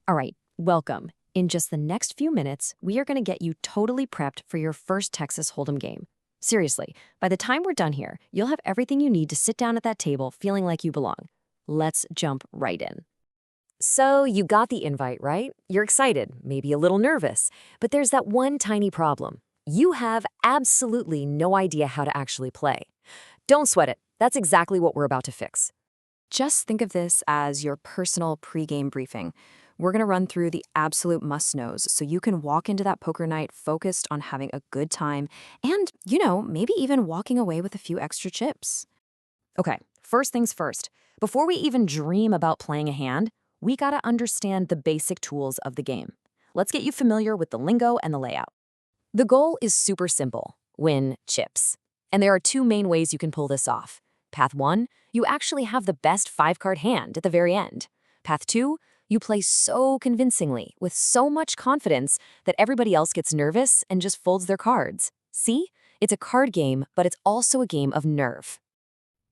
All right, welcome. In just the next few minutes, we are going to get you totally prepped for your first Texas Hold'em game. Seriously, by the time we're done here, you'll have everything you need to sit down at that table feeling like you belong. Let's jump right in. So, you got the invite, right? You're excited, maybe a little nervous, but there's that one tiny problem. You have absolutely no idea how to actually play. Don't sweat it. That's exactly what we're about to fix. Just think of this as your personal pregame briefing. We're going to run through the absolute must-knows so you can walk into that poker night focused on having a good time and, maybe even walking away with a few extra chips. Okay, first things first. Before we even dream about playing a hand, we got to understand the basic tools of the game. Let's get you familiar with the lingo and the layout. The goal is super simple: win chips. And there are two main ways you can pull this off. Path 1, you actually have the best 5-card hand at the very end. Path 2, you play so convincingly, with so much confidence, that everybody else gets nervous and just folds their cards. See? It's a card game, but it's also a game of nerve.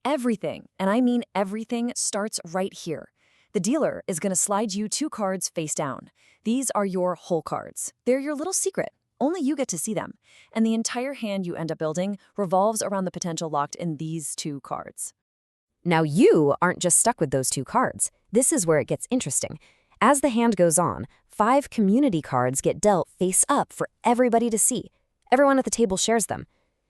Everything, and I mean everything, starts right here. The dealer is going to slide you 2 cards face down. These are your hole cards. They're your little secret. Only you get to see them. And the entire hand you end up building revolves around the potential locked in these 2 cards. Now you aren't just stuck with those 2 cards. This is where it gets interesting. As the hand goes on, 5 community cards get dealt face up for everybody to see. Everyone at the table shares them.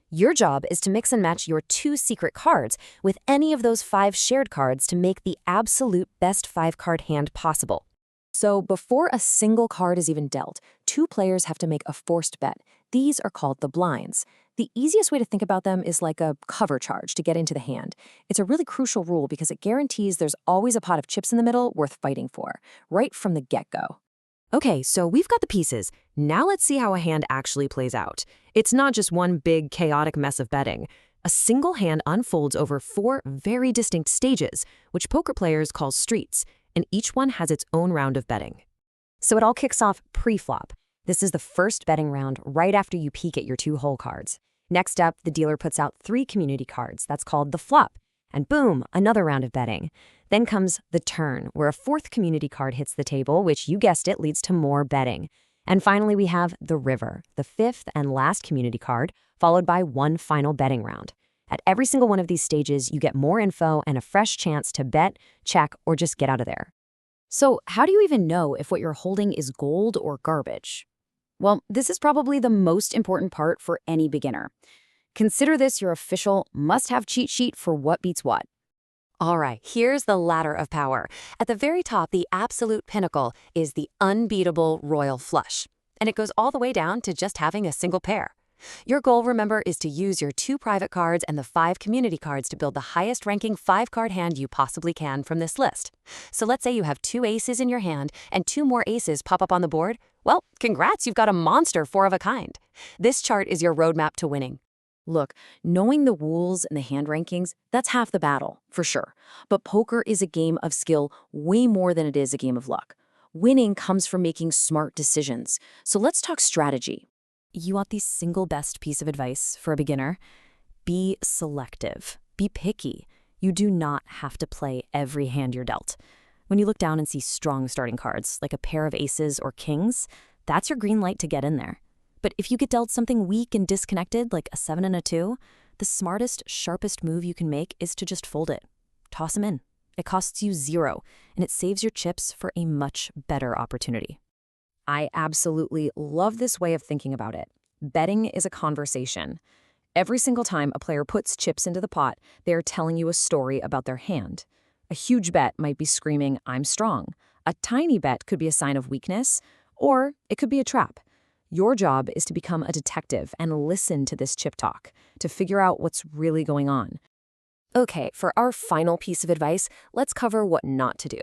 Your job is to mix and match your 2 secret cards with any of those 5 shared cards to make the absolute best 5-card hand possible. So before a single card is even dealt, 2 players have to make a forced bet. These are called the blinds. The easiest way to think about them is like a cover charge to get into the hand. It's a really crucial rule because it guarantees there's always a pot of chips in the middle worth fighting for, right from the get-go. Okay, so we've got the pieces. Now let's see how a hand actually plays out. It's not just one big, chaotic mess of betting. A single hand unfolds over 4 very distinct stages, which poker players call streets, and each one has its own round of betting. So it all kicks off pre-flop. This is the first betting round right after you peek at your 2 hole cards. Next up, the dealer puts out 3 community cards. That's called the flop. And boom, another round of betting. Then comes the turn, where a 4th community card hits the table, which, you guessed it, leads to more betting. And finally, we have the river, the 5th and last community card, followed by one final betting round. At every single one of these stages, you get more info and a fresh chance to bet, check, or just get out of there. So how do you even know if what you're holding is gold or garbage? Well, this is probably the most important part for any beginner. Consider this your official must-have cheat sheet for what beats what. All right, here's the ladder of power. At the very top, the absolute pinnacle is the unbeatable royal flush. And it goes all the way down to just having a single pair. Your goal, remember, is to use your 2 private cards and the 5 community cards to build the highest-ranking 5-card hand you possibly can from this list. So let's say you have 2 aces in your hand and 2 more aces pop up on the board. Well, congrats, you've got a monster 4 of a kind. This chart is your roadmap to winning. Look, knowing the rules and the hand rankings, that's half the battle, for sure. But poker is a game of skill way more than it is a game of luck. Winning comes from making smart decisions. So let's talk strategy. You want the single best piece of advice for a beginner? Be selective. Be picky. You do not have to play every hand you're dealt. When you look down and see strong starting cards, like a pair of aces or kings, that's your green light to get in there. But if you get dealt something weak and disconnected, like a 7 and a 2, the smartest, sharpest move you can make is to just fold it. Toss them in. It costs you 0, and it saves your chips for a much better opportunity. I absolutely love this way of thinking about it. Betting is a conversation. Every single time a player puts chips into the pot, they are telling you a story about their hand. A huge bet might be screaming, "I'm strong." A tiny bet could be a sign of weakness, or it could be a trap. Your job is to become a detective and listen to this chip talk to figure out what's really going on. Okay, for our final piece of advice, let's cover what not to do.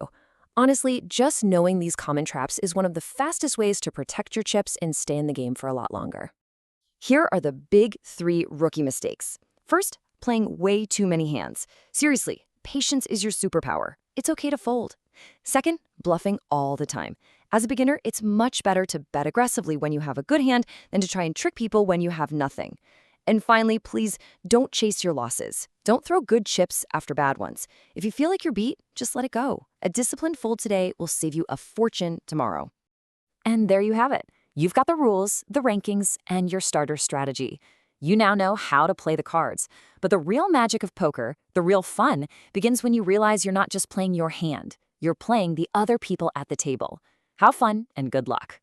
Honestly, just knowing these common traps is one of the fastest ways to protect your chips and stay in the game for a lot longer. Here are the big 3 rookie mistakes. First, playing way too many hands. Seriously, patience is your superpower. It's okay to fold. Second, bluffing all the time. As a beginner, it's much better to bet aggressively when you have a good hand than to try and trick people when you have nothing. And finally, please don't chase your losses. Don't throw good chips after bad ones. If you feel like you're beat, just let it go. A disciplined fold today will save you a fortune tomorrow. And there you have it. You've got the rules, the rankings, and your starter strategy. You now know how to play the cards. But the real magic of poker, the real fun, begins when you realize you're not just playing your hand. You're playing the other people at the table. Have fun and good luck.